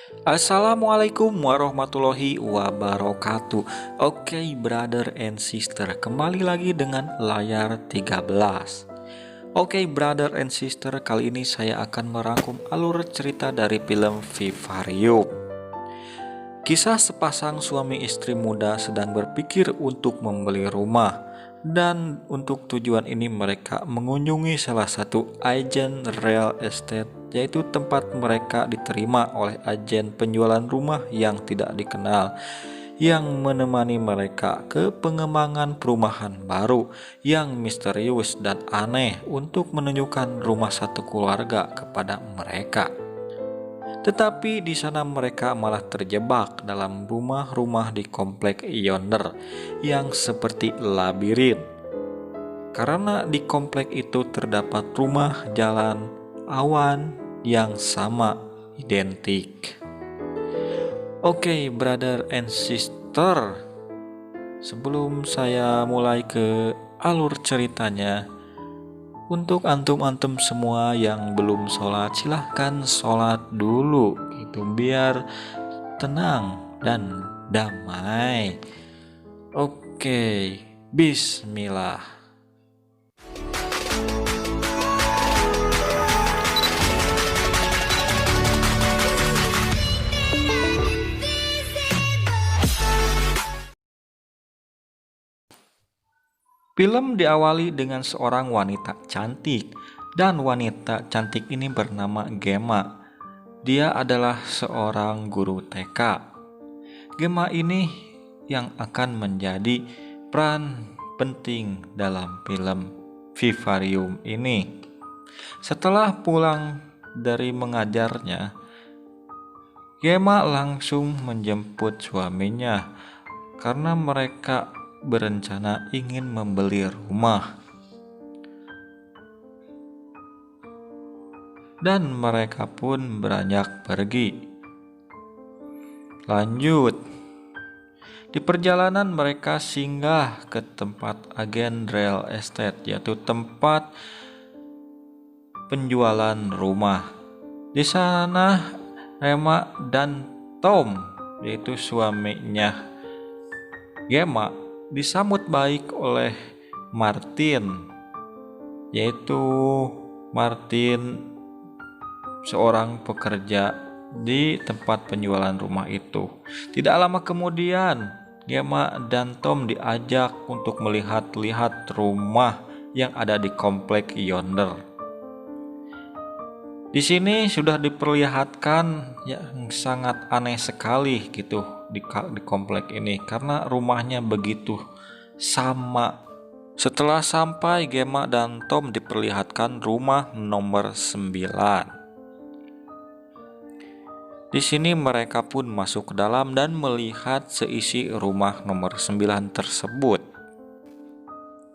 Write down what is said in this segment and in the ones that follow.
Assalamualaikum warahmatullahi wabarakatuh. Oke, brother and sister, kembali lagi dengan layar 13. Oke, brother and sister, kali ini saya akan merangkum alur cerita dari film Vivarium. Kisah sepasang suami istri muda sedang berpikir untuk membeli rumah, dan untuk tujuan ini mereka mengunjungi salah satu agen real estate, yaitu tempat mereka diterima oleh agen penjualan rumah yang tidak dikenal yang menemani mereka ke pengembangan perumahan baru yang misterius dan aneh untuk menunjukkan rumah satu keluarga kepada mereka. Tetapi di sana mereka malah terjebak dalam rumah-rumah di komplek yonder yang seperti labirin. Karena di komplek itu terdapat rumah, jalan, awan yang sama, identik. Oke, brother and sister, sebelum saya mulai ke alur ceritanya, untuk antum-antum semua yang belum sholat, silahkan sholat dulu gitu, biar tenang dan damai. Oke, bismillah. Film diawali dengan seorang wanita cantik, dan wanita cantik ini bernama Gemma. Dia adalah seorang guru TK. Gemma ini yang akan menjadi peran penting dalam film Vivarium ini. Setelah pulang dari mengajarnya, Gemma langsung menjemput suaminya karena mereka berencana ingin membeli rumah. Dan mereka pun beranjak pergi. Lanjut, di perjalanan mereka singgah ke tempat agen real estate, yaitu tempat penjualan rumah. Di sana Rema dan Tom, yaitu suaminya Gemma, disambut baik oleh Martin, yaitu Martin seorang pekerja di tempat penjualan rumah itu. Tidak lama kemudian, Gemma dan Tom diajak untuk melihat-lihat rumah yang ada di komplek yonder. Di sini sudah diperlihatkan yang sangat aneh sekali gitu di komplek ini, karena rumahnya begitu sama. Setelah sampai, Gemma dan Tom diperlihatkan rumah nomor 9. Di sini mereka pun masuk ke dalam dan melihat seisi rumah nomor 9 tersebut.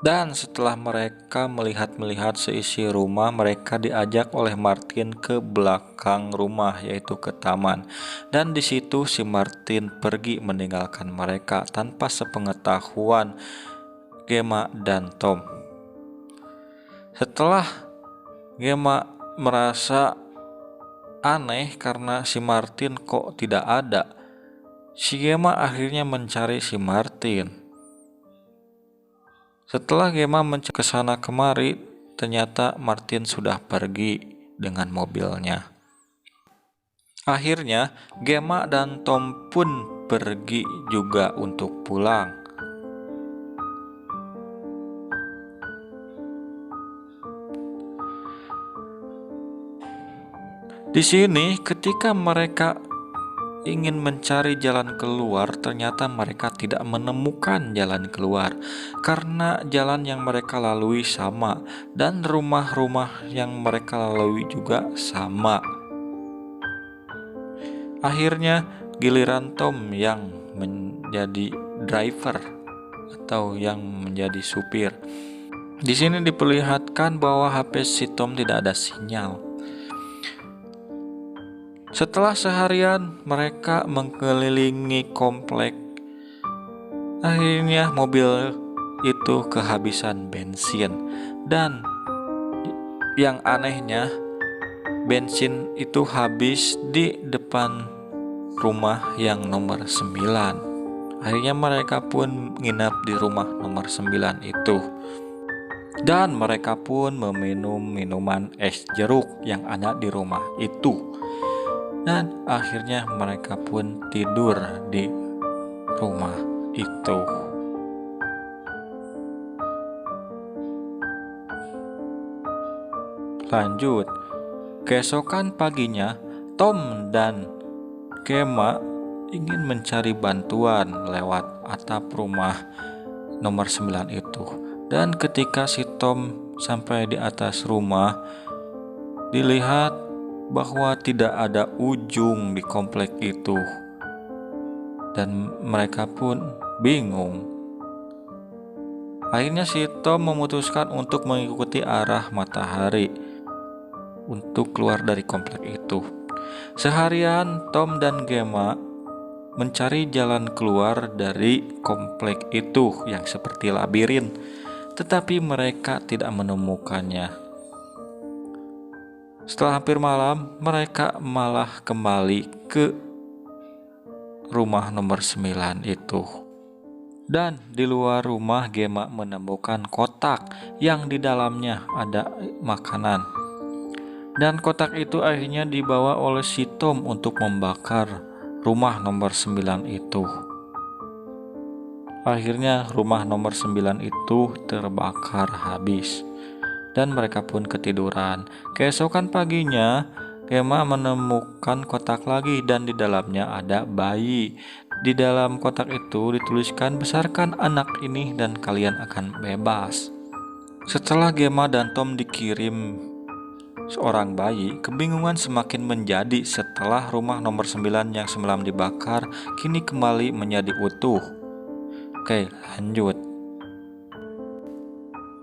Dan setelah mereka melihat seisi rumah, mereka diajak oleh Martin ke belakang rumah, yaitu ke taman. Dan di situ si Martin pergi meninggalkan mereka tanpa sepengetahuan Gemma dan Tom. Setelah Gemma merasa aneh karena si Martin kok tidak ada, si Gemma akhirnya mencari si Martin. Setelah Gemma mencari kesana kemari, ternyata Martin sudah pergi dengan mobilnya. Akhirnya Gemma dan Tom pun pergi juga untuk pulang. Di sini ketika mereka ingin mencari jalan keluar, ternyata mereka tidak menemukan jalan keluar karena jalan yang mereka lalui sama dan rumah-rumah yang mereka lalui juga sama. Akhirnya giliran Tom yang menjadi driver atau yang menjadi supir. Di sini diperlihatkan bahwa HP si Tom tidak ada sinyal. Setelah seharian mereka mengelilingi komplek, akhirnya mobil itu kehabisan bensin. Dan yang anehnya, bensin itu habis di depan rumah yang nomor 9. Akhirnya mereka pun nginap di rumah nomor 9 itu. Dan mereka pun meminum minuman es jeruk yang ada di rumah itu. Dan akhirnya mereka pun tidur di rumah itu. Lanjut, keesokan paginya Tom dan Gemma ingin mencari bantuan lewat atap rumah nomor 9 itu. Dan ketika si Tom sampai di atas rumah, dilihat bahwa tidak ada ujung di komplek itu. Dan mereka pun bingung. Akhirnya si Tom memutuskan untuk mengikuti arah matahari untuk keluar dari komplek itu. Seharian Tom dan Gemma mencari jalan keluar dari komplek itu yang seperti labirin, tetapi mereka tidak menemukannya. Setelah hampir malam, mereka malah kembali ke rumah nomor 9 itu. Dan di luar rumah Gemma menemukan kotak yang di dalamnya ada makanan. Dan kotak itu akhirnya dibawa oleh si Tom untuk membakar rumah nomor 9 itu. Akhirnya rumah nomor 9 itu terbakar habis. Dan mereka pun ketiduran. Keesokan paginya Gemma menemukan kotak lagi dan di dalamnya ada bayi. Di dalam kotak itu dituliskan, besarkan anak ini dan kalian akan bebas. Setelah Gemma dan Tom dikirim seorang bayi, kebingungan semakin menjadi setelah rumah nomor 9 yang semalam dibakar kini kembali menjadi utuh. Oke, lanjut.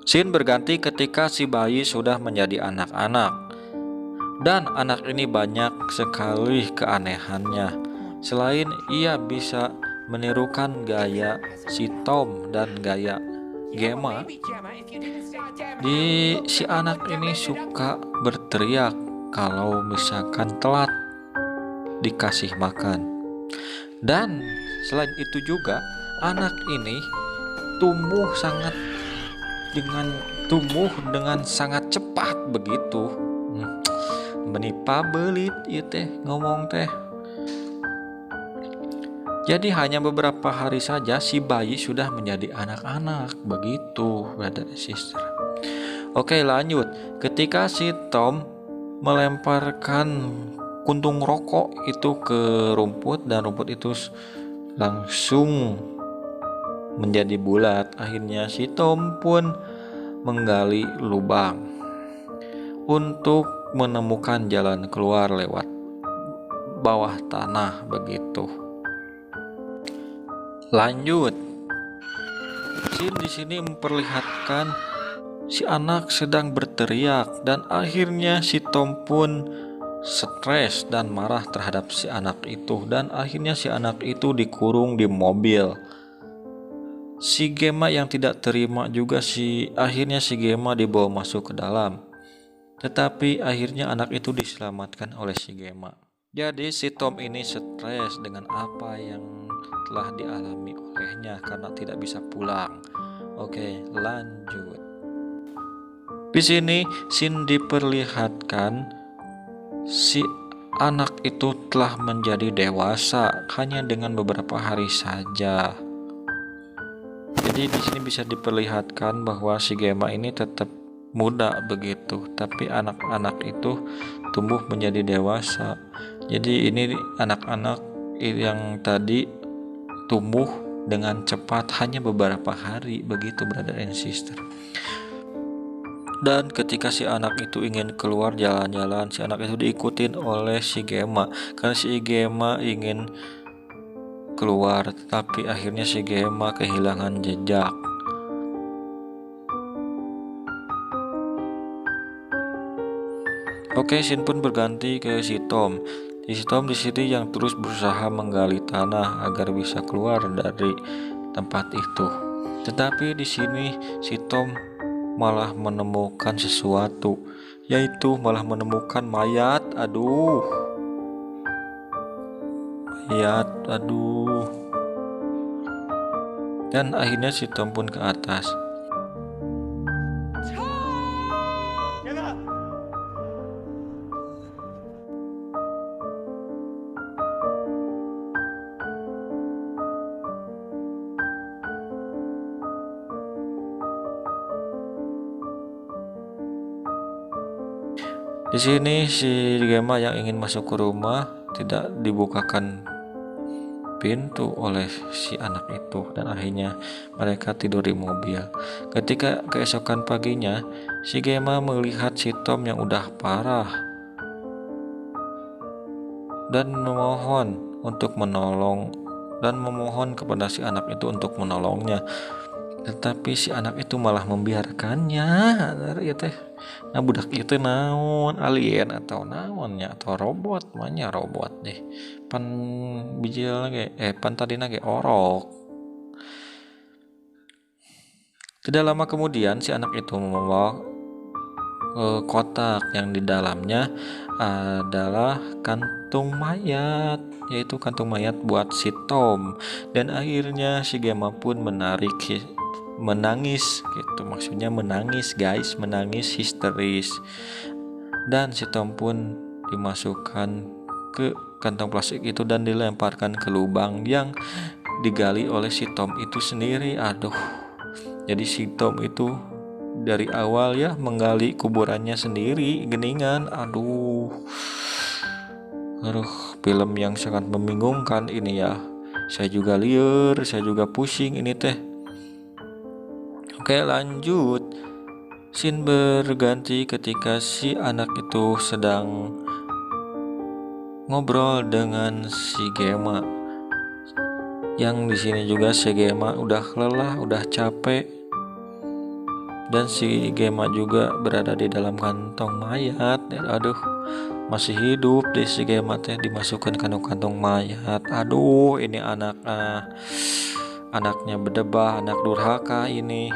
Scene berganti ketika si bayi sudah menjadi anak-anak. Dan anak ini banyak sekali keanehannya. Selain ia bisa menirukan gaya si Tom dan gaya Gemma, si anak ini suka berteriak kalau misalkan telat dikasih makan. Dan selain itu juga anak ini tumbuh dengan sangat cepat begitu. Menipa belit ieu teh ngomong teh. Jadi hanya beberapa hari saja si bayi sudah menjadi anak-anak begitu, brother and sister. Oke, lanjut. Ketika si Tom melemparkan kuntung rokok itu ke rumput dan rumput itu langsung menjadi bulat, akhirnya si Tom pun menggali lubang untuk menemukan jalan keluar lewat bawah tanah begitu. Lanjut. Scene di sini memperlihatkan si anak sedang berteriak dan akhirnya si Tom pun stres dan marah terhadap si anak itu dan akhirnya si anak itu dikurung di mobil. Si Gemma yang tidak terima juga akhirnya si Gemma dibawa masuk ke dalam. Tetapi akhirnya anak itu diselamatkan oleh si Gemma. Jadi si Tom ini stres dengan apa yang telah dialami olehnya karena tidak bisa pulang. Oke, lanjut. Di sini scene diperlihatkan si anak itu telah menjadi dewasa hanya dengan beberapa hari saja. Jadi di sini bisa diperlihatkan bahwa si Gemma ini tetap muda begitu, tapi anak-anak itu tumbuh menjadi dewasa. Jadi ini anak-anak yang tadi tumbuh dengan cepat hanya beberapa hari begitu, brother and sister. Dan ketika si anak itu ingin keluar jalan-jalan, si anak itu diikutin oleh si Gemma karena si Gemma ingin keluar, tetapi akhirnya si Gemma kehilangan jejak. Oke, scene pun berganti ke si Tom. Si Tom di sini yang terus berusaha menggali tanah agar bisa keluar dari tempat itu. Tetapi di sini si Tom malah menemukan sesuatu, yaitu malah menemukan mayat. mayat. Aduh. Dan akhirnya si Tom pun ke atas. Di sini si Gemma yang ingin masuk ke rumah tidak dibukakan pintu oleh si anak itu, dan akhirnya mereka tidur di mobil. Ketika keesokan paginya, si Gemma melihat si Tom yang udah parah dan memohon kepada si anak itu untuk menolongnya. Tetapi si anak itu malah membiarkannya. Ya teh, nah budak itu naon, alien atau naonnya, atau robot, namanya robot deh. Pan bijil ge, pan tadina ge orok. Tidak lama kemudian si anak itu membawa kotak yang di dalamnya adalah kantung mayat, yaitu kantung mayat buat si Tom. Dan akhirnya si Gemma pun menangis gitu, maksudnya menangis guys, menangis histeris. Dan si Tom pun dimasukkan ke kantong plastik itu dan dilemparkan ke lubang yang digali oleh si Tom itu sendiri. Aduh, jadi si Tom itu dari awal ya menggali kuburannya sendiri geningan. Aduh, film yang sangat membingungkan ini ya. Saya juga liar, saya juga pusing ini teh. Oke, lanjut. Scene berganti ketika si anak itu sedang ngobrol dengan si Gemma. Yang di sini juga si Gemma udah lelah, udah capek. Dan si Gemma juga berada di dalam kantong mayat. Aduh, masih hidup deh si Gemma teh, dimasukkan kantong mayat. Aduh, ini anaknya bedebah, anak durhaka ini.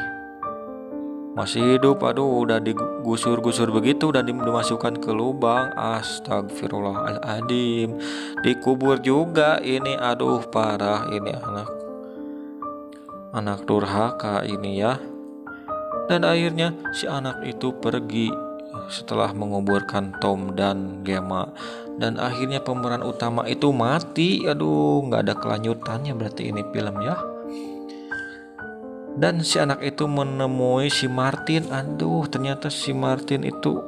Masih hidup, aduh udah digusur-gusur begitu dan dimasukkan ke lubang. Astagfirullahaladzim, dikubur juga ini. Aduh parah, ini anak durhaka ini ya. Dan akhirnya si anak itu pergi setelah menguburkan Tom dan Gemma. Dan akhirnya pemeran utama itu mati. Aduh, nggak ada kelanjutannya berarti ini film ya. Dan si anak itu menemui si Martin. Aduh, ternyata si Martin itu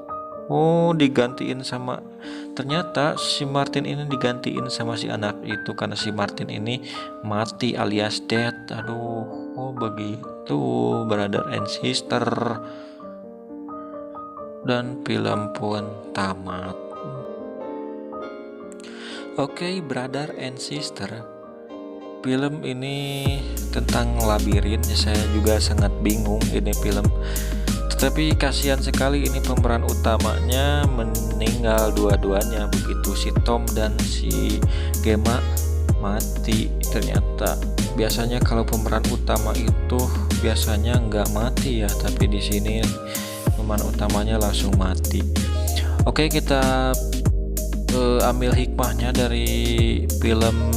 ternyata si Martin ini digantiin sama si anak itu karena si Martin ini mati alias dead. Aduh, begitu brother and sister. Dan film pun tamat. Oke, brother and sister, film ini tentang labirin. Saya juga sangat bingung ini film. Tetapi kasihan sekali ini pemeran utamanya meninggal dua-duanya begitu. Si Tom dan si Gemma mati ternyata. Biasanya kalau pemeran utama itu biasanya nggak mati ya, tapi di sini pemeran utamanya langsung mati. Oke, kita ambil hikmahnya dari film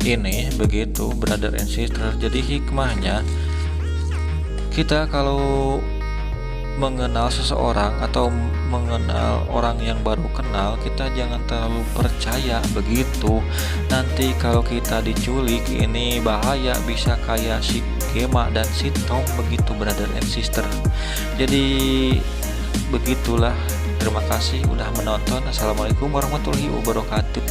ini begitu brother and sister. Jadi hikmahnya, kita kalau mengenal seseorang atau mengenal orang yang baru kenal, kita jangan terlalu percaya begitu. Nanti kalau kita diculik ini bahaya, bisa kayak si Gemma dan si Tom begitu brother and sister. Jadi begitulah. Terima kasih udah menonton. Assalamualaikum warahmatullahi wabarakatuh.